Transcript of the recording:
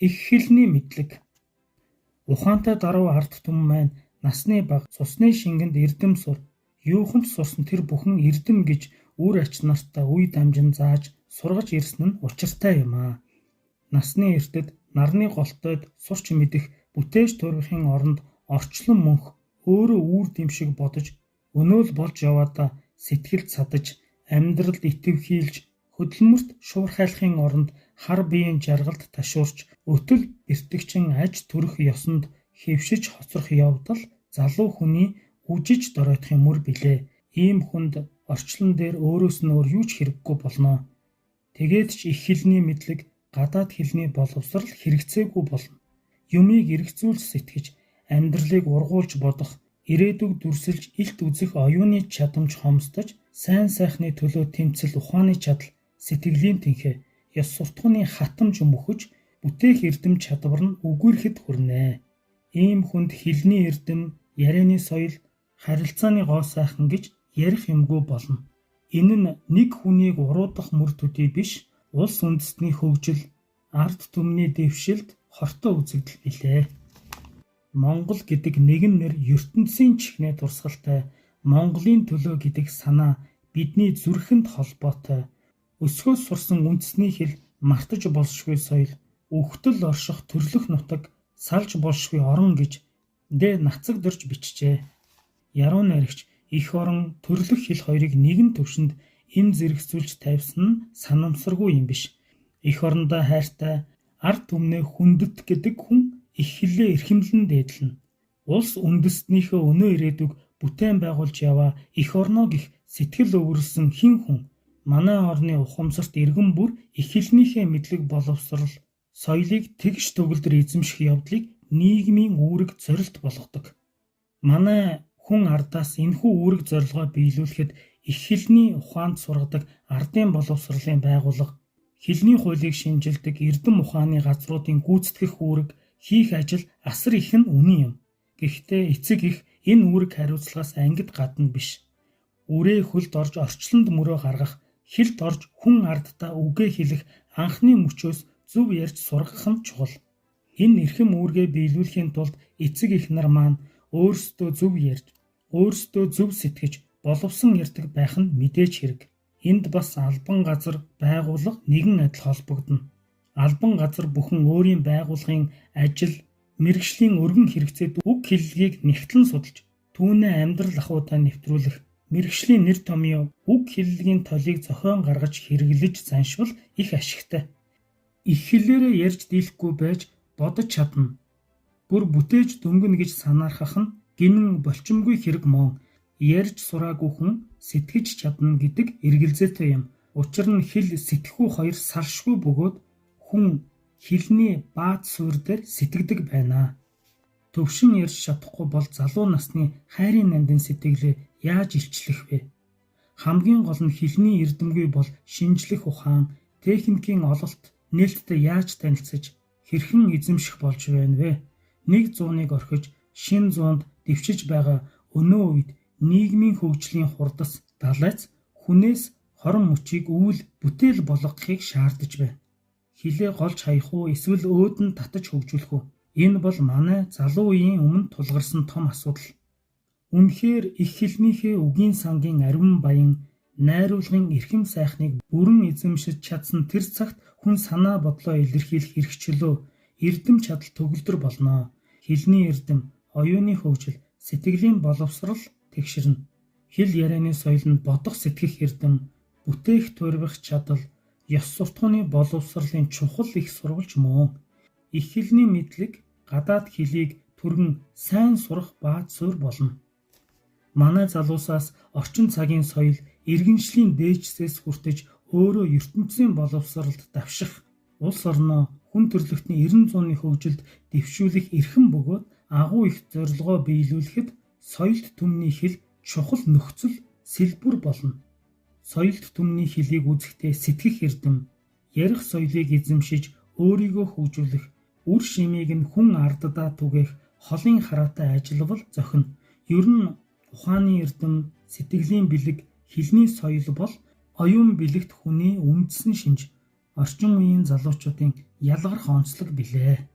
Их хэлний мэдлэг. Ухаантай даруй ард түмэн маань насны бага цусны шингэнд эрдэм сур. Юуханд сурсан тэр бүхэн эрдэм гэж үр ач нартай үе дамжин зааж сургаж ирсэн нь учиртай юм аа. Насны эртэд нарны голтойд сурч мэдэх бүтээж төрөхийн оронд орчлон мөнх өөрөө үүр дэмшиг бодож өнөөл болж яваадаа сэтгэл цадаж амьдралд итвхийлж хөдөлмөрт шуурхайлахын оронд хар биеийн жаргалд ташуурч өтөл бэртгчин аж төрөх ёсонд хэвшиж хоцрох явдал залуу хүний үжиж доройтхын мөр билээ. Ийм хүнд орчлон дээр өөрөөс нь өөр юу ч хэрэггүй болно. Тэгээд ч их хэлний мэдлэг гадаад хэлний боловсрал хэрэгцээгүй болно. Юмыг эргцүүлж сэтгэж амьдралыг ургуулж бодох, ирээдүг дүрсэлж илт үзэх оюуны чадамж хомсдож сайн сайхны төлөө тэмцэл ухааны чадал сэтгэлийн тэнхээ ёс суртахууны хатамж мөхөж бүтээх эрдэм чадвар нь үгүйрэхэд хүрнэ. Ийм хүнд хэлний эрдэм, ярианы соёл, харилцааны гоо сайхан гэж ярих юмгүй болно. Энэ нь нэг хүнийг уруудах мөр төдий биш, улс үндэстний хөгжил, ард түмний дэвшилд хортой үзэгдэл билээ. Монгол гэдэг нэгэн нэр ертөнцийн чихнээ дурсгалтай, Монголын төлөө гэдэг санаа бидний зүрхэнд холбоотой. Өсгөөс сурсан үндэсний хэл, мартаж болшгүй соёл, үхтэл орших төрлөх нутаг, салж болшгүй орон гэж нацагдорж бичжээ. Яруу найрагч эх орон төрлөх хэл хоёрыг нэгэн төвшөнд эм зэрэгцүүлж тавьсан нь санамсаргүй юм биш. Эх орондоо хайртай, ард түмнээ хүндэт гэдэг хүн их хэллээ эрхэмлэн дээдлэнэ. Улс үндэстнийхөө өнөө ирээдүг бүтээн байгуулж яваа эх орноо гих сэтгэл өвөрлсөн хэн хүн манай орны ухамсарт иргэн бүр их хэлнийхээ мэдлэг боловсрал соёлыг тэгш төгөлдөр эзэмших явдлыг нийгмийн үүрэг зорилт болгодог. Манай хүн ардаас энэхүү үүрэг зорилгоо биелүүлэхэд их хэлний ухаанд сургадаг ардын боловсролын байгууллага, хэлний хуулийг шинжилдэг эрдэм ухааны газруудын гүйцэтгэх үүрэг хийх ажил асар их нь үнэн юм. Гэхдээ эцэг их энэ үүрэг хариуцлагаас ангид гадна биш. Үрээ хөлд орж орчлонд мөрөө гаргах, хэлд орж хүн ардтаа үгээ хэлэх анхны мөчөөс зөв ярьж сургах нь чухал. Энэ эрхэм үүргээ биелүүлэхийн тулд эцэг их нар маань өөрсдөө зөв ярьж, өөрсдөө зөв сэтгэж, боловсон ярьдаг байх нь мэдээж хэрэг. Энд бас албан газар байгууллага нэгэн адил холбогдно. Албан газар бүхэн өөрийн байгууллагын ажил, мэргэжлийн өргөн хэрэгцээд үг хэллэгийг нэгтлэн судалж, түүнээ амьдрал ахуйтай нэвтрүүлэх, мэргэжлийн нэр томьёо, үг хэллэгийн толийг зохион гаргаж хэрэглэж заншвал их ашигтай. Их хэлээрээ ярьж дийлэхгүй байж бодож чадна. Бүр бүтээж дөнгөнө гэж санаархах нь гинэн болчимгүй хэрэг мөн. Ярьж сураагүй хүн сэтгэж чадна гэдэг эргэлзээтэй юм. Учир нь хэл сэтгэхүй хоёр салшгүй бөгөөд хүн хэлний бааз суурь дээр сэтгэдэг байна. Төвшин ярьж чадахгүй бол залуу насны хайрын нандин сэтгэлээ яаж илчлэх вэ? Хамгийн гол нь хэлний эрдэмгүй бол шинжлэх ухаан, техникийн ололт, нээлттэй яаж танилцаж, хэрхэн эзэмших болж байна вэ? 100-ыг орхиж, шин 100-д дэвшиж байгаа өнөө үед нийгмийн хөгжлийн хурдас далайц хүнээс хорон мөчийг өвөл бүтээл болгохыг шаардаж байна. Хилээ голж хаях уу эсвэл өөдөн татаж хөгжүүлэх үү? Энэ бол манай залуу үеийн өмнө тулгарсан том асуудал. Үнэхээр их хэлнийхээ үгийн сангийн ариун баян, найруулгын эрхэм сайхныг бүрэн эзэмшиж чадсан тэр цагт хүн санаа бодлоо илэрхийлэх эрхчлөө, эрдэм чадал төгөлдөр болно. Хэлний эрдэм, оюуны хөгжил, сэтгэлийн боловсрал тэгшэрнэ. Хэл ярианы соёл нь бодох сэтгэх эрдэм, бүтээх туурвих чадал, ёс суртахууны боловсролын чухал их сурвалж мөн. Их хэлний мэдлэг гадаад хэлийг түргэн сайн сурах бааз суурь болно. Манай залуусаас орчин цагийн соёл, иргэншлийн дээжсээс хүртэж өөрөө ертөнцийн боловсролд давших, улс орноо хүн төрлөختний 90 хөгжилд дэвшүүлэх эрхэм бөгөөд агуу их зорилгоо биелүүлэхэд соёлт түмний хэл чухал нөхцөл сэлбэр болно. Соёлт түмний хэлийг үзэхдээ сэтгэх эрдэм, ярих соёлыг эзэмшиж өөрийгөө хөгжүүлэх, үр шимийг нь хүн арддаа түгээх холын хараатай ажиллавал зохино. Ер нь ухааны эрдэм, сэтгэлийн бэлэг, хэлний соёл бол Оюун бэлэгт хүний үндсэн шинж орчин үеийн залуучуудын ялгарх онцлог билээ.